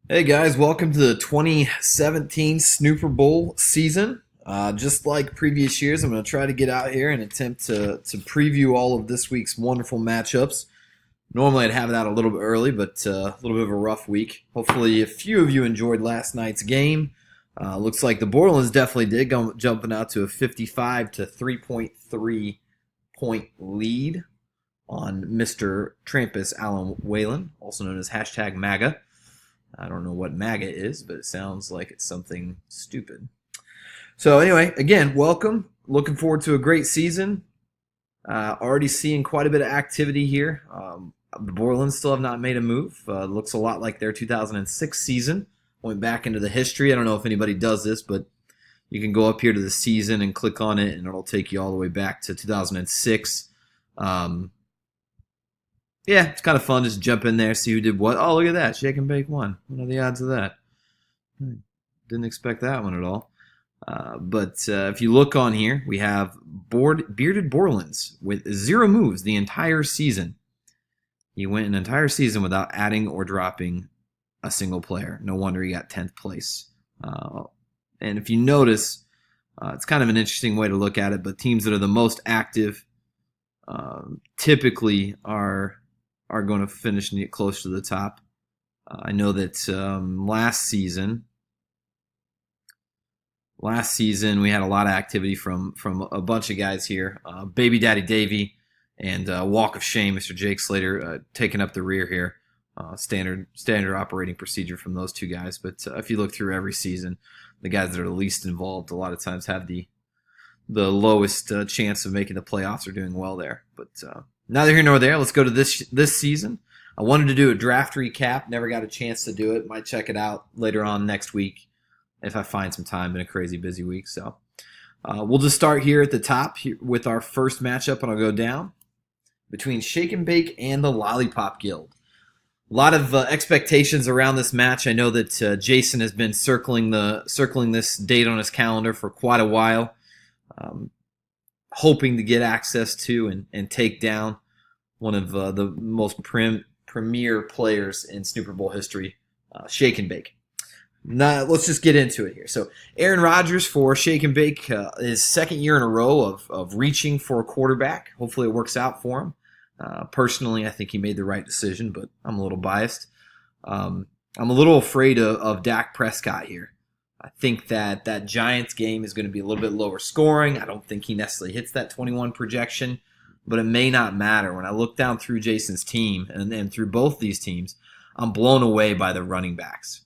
Hey guys, welcome to the 2017 Snooper Bowl season. Just like previous years, I'm going to try to get out here and attempt to preview all of this week's wonderful matchups. Normally, I'd have it out a little bit early, but a little bit of a rough week. Hopefully, a few of you enjoyed last night's game. Looks like the Borlands definitely did, jumping out to a 55 to 3.3 point lead on Mr. Trampus Allen Whalen, also known as hashtag MAGA. I don't know what MAGA is, but it sounds like it's something stupid. So anyway, again, welcome. Looking forward to a great season. Already seeing quite a bit of activity here. The Borlands still have not made a move. Looks a lot like their 2006 season. Went back into the history. I don't know if anybody does this, but you can go up here to the season and click on it, and it'll take you all the way back to 2006. Yeah, it's kind of fun. Just jump in there, see who did what. Oh, look at that. Shake and Bake won. What are the odds of that? Didn't expect that one at all. But if you look on here, we have Bearded Borlands with 0 moves the entire season. He went an entire season without adding or dropping a single player. No wonder he got 10th place. And if you notice, it's kind of an interesting way to look at it, but teams that are the most active typically are going to finish and get close to the top. I know that last season we had a lot of activity from a bunch of guys here. Baby Daddy Davey and Walk of Shame, Mr. Jake Slater, taking up the rear here. Standard operating procedure from those two guys. But if you look through every season, the guys that are the least involved a lot of times have the lowest chance of making the playoffs or doing well there. But neither here nor there. Let's go to this season. I wanted to do a draft recap. Never got a chance to do it. Might check it out later on next week if I find some time. Been a crazy busy week. So we'll just start here at the top with our first matchup, and I'll go down between Shake and Bake and the Lollipop Guild. A lot of expectations around this match. I know that Jason has been circling this date on his calendar for quite a while. Hoping to get access to and take down one of the most premier players in Snooper Bowl history, Shake and Bake. Now, let's just get into it here. So Aaron Rodgers for Shake and Bake, his second year in a row of reaching for a quarterback. Hopefully it works out for him. Personally, I think he made the right decision, but I'm a little biased. I'm a little afraid of Dak Prescott here. I think that Giants game is going to be a little bit lower scoring. I don't think he necessarily hits that 21 projection, but it may not matter. When I look down through Jason's team and through both these teams, I'm blown away by the running backs.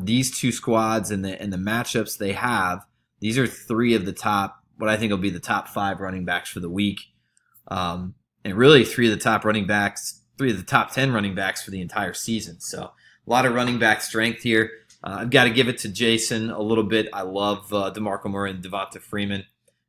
These two squads and the matchups they have, these are 3 of the top, what I think will be the top 5 running backs for the week. And really 3 of the top 10 running backs for the entire season. So a lot of running back strength here. I've got to give it to Jason a little bit. I love DeMarco Murray and Devonta Freeman.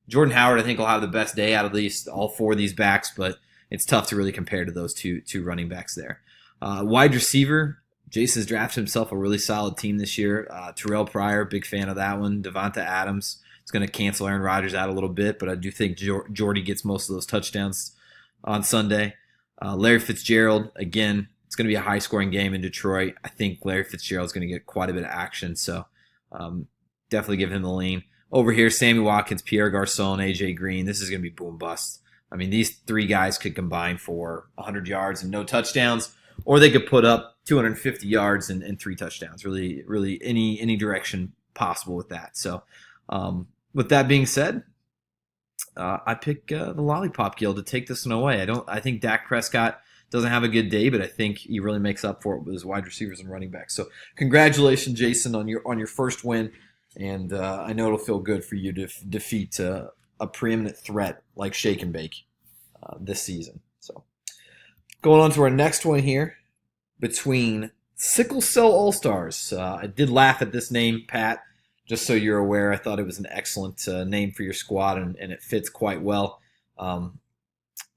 Jordan Howard, I think, will have the best day out of all 4 of these backs, but it's tough to really compare to those two running backs there. Wide receiver, Jason's drafted himself a really solid team this year. Terrell Pryor, big fan of that one. Devonta Adams is going to cancel Aaron Rodgers out a little bit, but I do think Jordy gets most of those touchdowns on Sunday. Larry Fitzgerald, again, it's going to be a high-scoring game in Detroit. I think Larry Fitzgerald is going to get quite a bit of action, so definitely give him the lean. Over here, Sammy Watkins, Pierre Garcon, A.J. Green. This is going to be boom bust. I mean, these 3 guys could combine for 100 yards and no touchdowns, or they could put up 250 yards and 3 touchdowns. Really, really any direction possible with that. So with that being said, I pick the Lollipop Guild to take this one away. I think Dak Prescott doesn't have a good day, but I think he really makes up for it with his wide receivers and running backs. So congratulations, Jason, on your first win, and I know it'll feel good for you to defeat a preeminent threat like Shake and Bake this season. So going on to our next one here between Sickle Cell All-Stars. I did laugh at this name, Pat, just so you're aware. I thought it was an excellent name for your squad, and it fits quite well.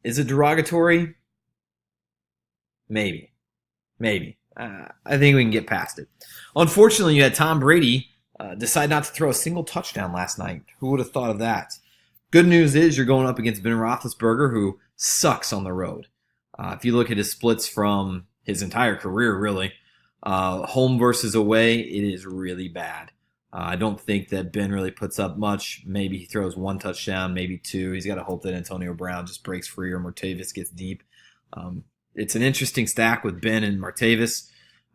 Is it derogatory? Maybe. I think we can get past it. Unfortunately, you had Tom Brady decide not to throw a single touchdown last night. Who would have thought of that? Good news is you're going up against Ben Roethlisberger, who sucks on the road. If you look at his splits from his entire career, really, Home versus away, it is really bad. I don't think that Ben really puts up much. Maybe he throws one touchdown, maybe two. He's got to hope that Antonio Brown just breaks free or Martavis gets deep. Um, it's an interesting stack with Ben and Martavis.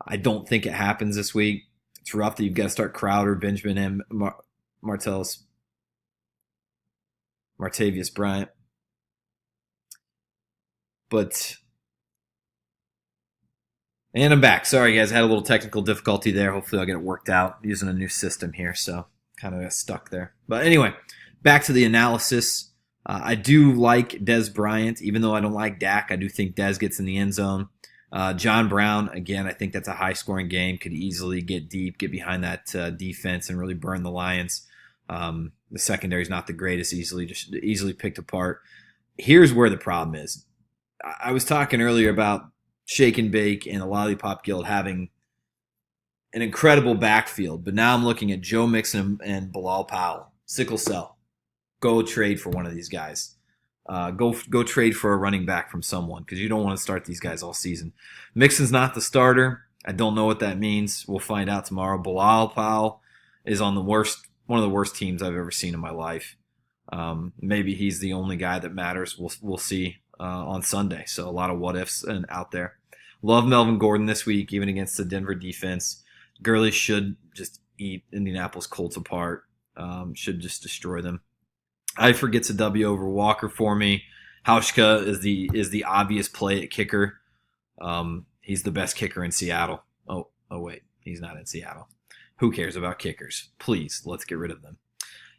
I don't think it happens this week. It's rough that you've got to start Crowder, Benjamin, and Martavius Bryant. And I'm back. Sorry, guys. I had a little technical difficulty there. Hopefully, I'll get it worked out. I'm using a new system here, so kind of got stuck there. But anyway, back to the analysis. I do like Dez Bryant, even though I don't like Dak. I do think Dez gets in the end zone. John Brown, again, I think that's a high-scoring game. Could easily get deep, get behind that defense, and really burn the Lions. The secondary is not the greatest, easily picked apart. Here's where the problem is. I was talking earlier about Shake and Bake and the Lollipop Guild having an incredible backfield, but now I'm looking at Joe Mixon and Bilal Powell. Sickle cell. Go trade for one of these guys. Go trade for a running back from someone because you don't want to start these guys all season. Mixon's not the starter. I don't know what that means. We'll find out tomorrow. Bilal Powell is on one of the worst teams I've ever seen in my life. Maybe he's the only guy that matters. We'll see on Sunday. So a lot of what ifs and out there. Love Melvin Gordon this week, even against the Denver defense. Gurley should just eat Indianapolis Colts apart. Should just destroy them. Eifert gets a W over Walker for me. Hauschka is the obvious play at kicker. He's the best kicker in Seattle. Oh wait, he's not in Seattle. Who cares about kickers? Please, let's get rid of them.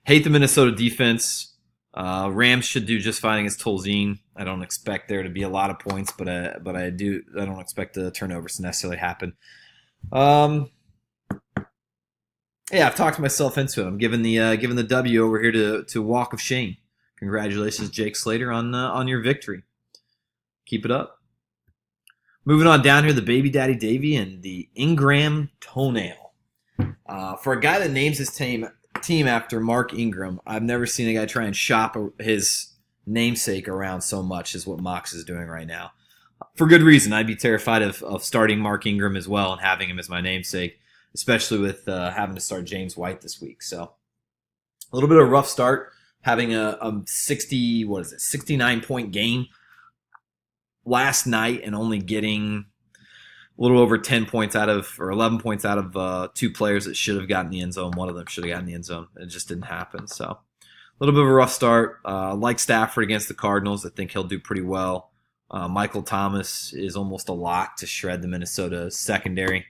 Hate the Minnesota defense. Rams should do just fine against Tolzien. I don't expect there to be a lot of points, but I don't expect the turnovers to necessarily happen. Yeah, I've talked myself into it. I'm giving the W over here to Walk of Shame. Congratulations, Jake Slater, on your victory. Keep it up. Moving on down here, the Baby Daddy Davy and the Ingram Toenail. For a guy that names his team after Mark Ingram, I've never seen a guy try and shop his namesake around so much as what Mox is doing right now. For good reason. I'd be terrified of starting Mark Ingram as well and having him as my namesake, especially with having to start James White this week. So a little bit of a rough start, having a 69-point game last night and only getting a little over 10 points out of, or 11 points out of two players that should have gotten the end zone. One of them should have gotten the end zone. It just didn't happen. So a little bit of a rough start. Like Stafford against the Cardinals, I think he'll do pretty well. Michael Thomas is almost a lock to shred the Minnesota secondary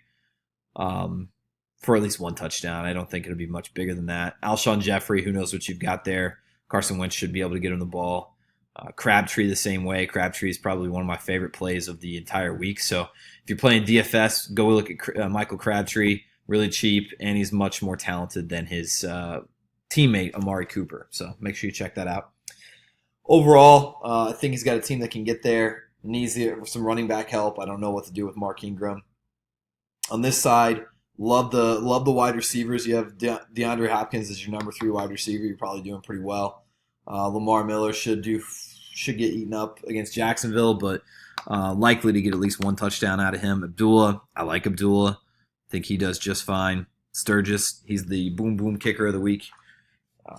for at least one touchdown. I don't think it'll be much bigger than that. Alshon Jeffrey, who knows what you've got there. Carson Wentz should be able to get him the ball. Crabtree the same way. Crabtree is probably one of my favorite plays of the entire week. So if you're playing DFS, go look at Michael Crabtree. Really cheap, and he's much more talented than his teammate Amari Cooper. So make sure you check that out. Overall, I think he's got a team that can get there. Needs some running back help. I don't know what to do with Mark Ingram. On this side, love the wide receivers. You have DeAndre Hopkins as your number 3 wide receiver. You're probably doing pretty well. Lamar Miller should get eaten up against Jacksonville, but likely to get at least one touchdown out of him. Abdullah, I like Abdullah. I think he does just fine. Sturgis, he's the boom kicker of the week.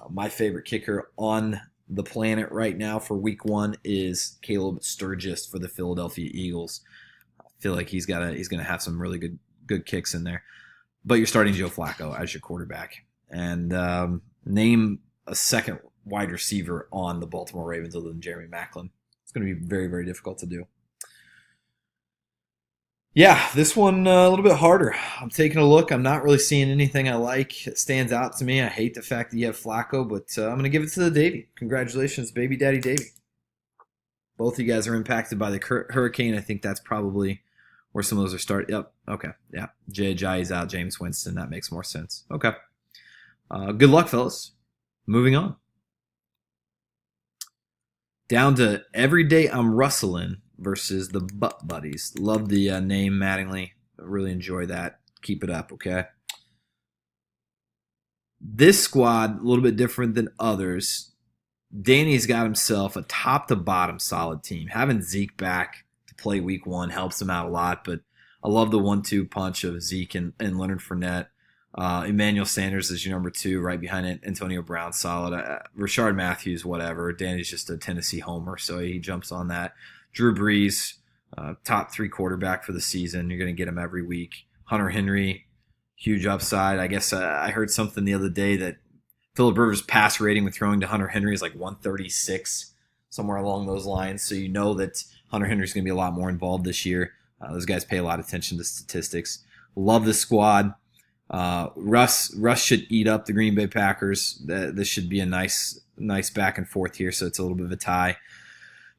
My favorite kicker on the planet right now for week 1 is Caleb Sturgis for the Philadelphia Eagles. I feel like he's going to have some really good kicks in there. But you're starting Joe Flacco as your quarterback. And name a second wide receiver on the Baltimore Ravens other than Jeremy Maclin. It's going to be very, very difficult to do. Yeah, this one a little bit harder. I'm taking a look. I'm not really seeing anything I like. It stands out to me. I hate the fact that you have Flacco, but I'm going to give it to the Davy. Congratulations, Baby Daddy Davy. Both of you guys are impacted by the hurricane. I think that's probably where some of those are starting. Yep. Okay. Yeah. Jay Ajayi's out. James Winston. That makes more sense. Okay. Good luck, fellas. Moving on. Down to Everyday I'm Rustling versus the Butt Buddies. Love the name, Mattingly. Really enjoy that. Keep it up, okay? This squad, a little bit different than others. Danny's got himself a top-to-bottom solid team. Having Zeke back to play week 1 helps him out a lot, but I love the 1-2 punch of Zeke and Leonard Fournette. Emmanuel Sanders is your number 2, right behind it. Antonio Brown, solid. Rashard Matthews, whatever. Danny's just a Tennessee homer, so he jumps on that. Drew Brees, top 3 quarterback for the season. You're going to get him every week. Hunter Henry, huge upside. I guess I heard something the other day that Phillip Rivers' pass rating with throwing to Hunter Henry is like 136, somewhere along those lines. So you know that Hunter Henry's going to be a lot more involved this year. Those guys pay a lot of attention to statistics. Love the squad. Russ should eat up the Green Bay Packers. This should be a nice back and forth here, so it's a little bit of a tie.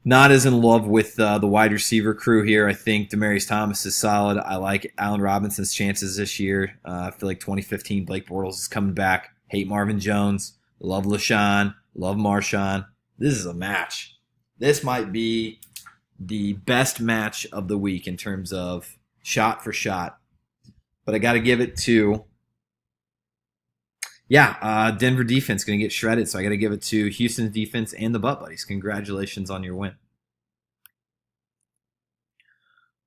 Not as in love with the wide receiver crew here. I think Demaryius Thomas is solid. I like Allen Robinson's chances this year. I feel like 2015 Blake Bortles is coming back. Hate Marvin Jones. Love LaShawn. Love Marshawn. This is a match. This might be the best match of the week in terms of shot for shot. But I got to give it to, Denver defense going to get shredded. So I got to give it to Houston's defense and the Butt Buddies. Congratulations on your win.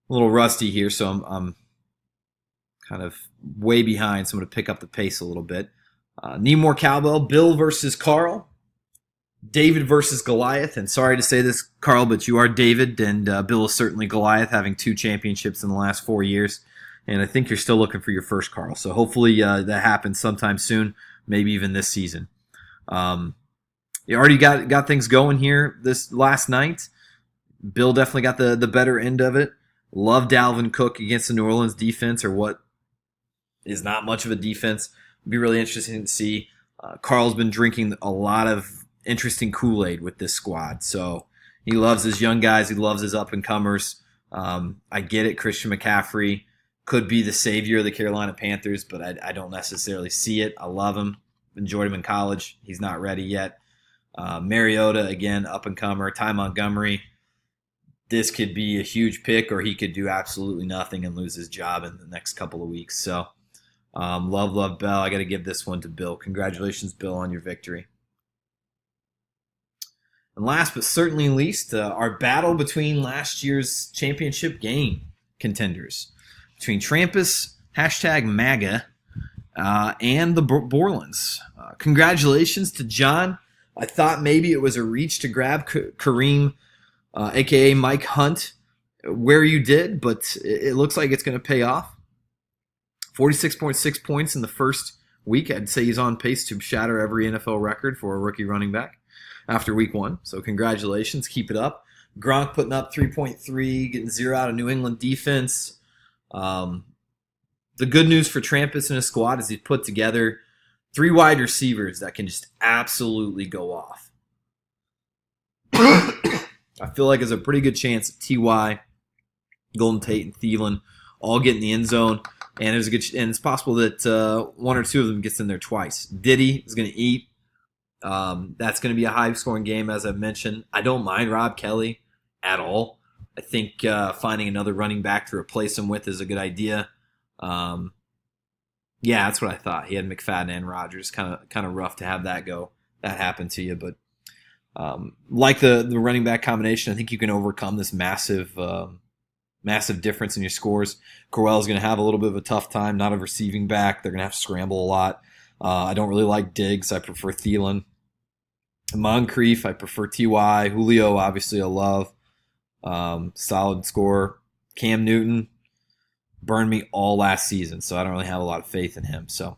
A little rusty here, so I'm kind of way behind. So I'm going to pick up the pace a little bit. Need more cowbell. Bill versus Carl. David versus Goliath. And sorry to say this, Carl, but you are David, and Bill is certainly Goliath, having 2 championships in the last 4 years. And I think you're still looking for your first, Carl. So hopefully that happens sometime soon, maybe even this season. You already got things going here this last night. Bill definitely got the better end of it. Love Dalvin Cook against the New Orleans defense, or what is not much of a defense. It'd be really interesting to see. Carl's been drinking a lot of interesting Kool-Aid with this squad. So he loves his young guys. He loves his up-and-comers. I get it. Christian McCaffrey could be the savior of the Carolina Panthers, but I don't necessarily see it. I love him. Enjoyed him in college. He's not ready yet. Mariota, again, up-and-comer. Ty Montgomery, this could be a huge pick, or he could do absolutely nothing and lose his job in the next couple of weeks. So love Bell. I got to give this one to Bill. Congratulations, Bill, on your victory. And last but certainly least, our battle between last year's championship game contenders. Between Trampus, #MAGA, and the Borlands. Congratulations to John. I thought maybe it was a reach to grab Kareem, a.k.a. Mike Hunt, where you did, but it looks like it's going to pay off. 46.6 points in the first week. I'd say he's on pace to shatter every NFL record for a rookie running back after week 1. So congratulations. Keep it up. Gronk putting up 3.3, getting 0 out of New England defense. The good news for Trampus and his squad is he's put together 3 wide receivers that can just absolutely go off. I feel like there's a pretty good chance that T.Y., Golden Tate, and Thielen all get in the end zone, and it's possible that 1 or 2 of them gets in there twice. Diddy is going to eat. That's going to be a high-scoring game, as I've mentioned. I don't mind Rob Kelly at all. I think finding another running back to replace him with is a good idea. That's what I thought. He had McFadden and Rodgers. Kind of rough to have that happen to you. But like the running back combination, I think you can overcome this massive difference in your scores. Corwell is going to have a little bit of a tough time. Not a receiving back. They're going to have to scramble a lot. I don't really like Diggs. I prefer Thielen. Moncrief, I prefer T.Y. Julio, obviously, I love. Solid score. Cam Newton burned me all last season, so I don't really have a lot of faith in him. So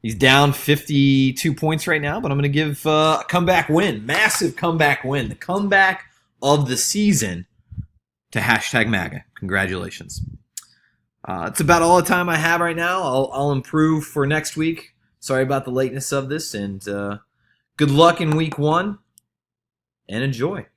he's down 52 points right now, but I'm going to give a comeback win. Massive comeback win. The comeback of the season to #MAGA. Congratulations. It's about all the time I have right now. I'll improve for next week. Sorry about the lateness of this, and good luck in week 1, and enjoy.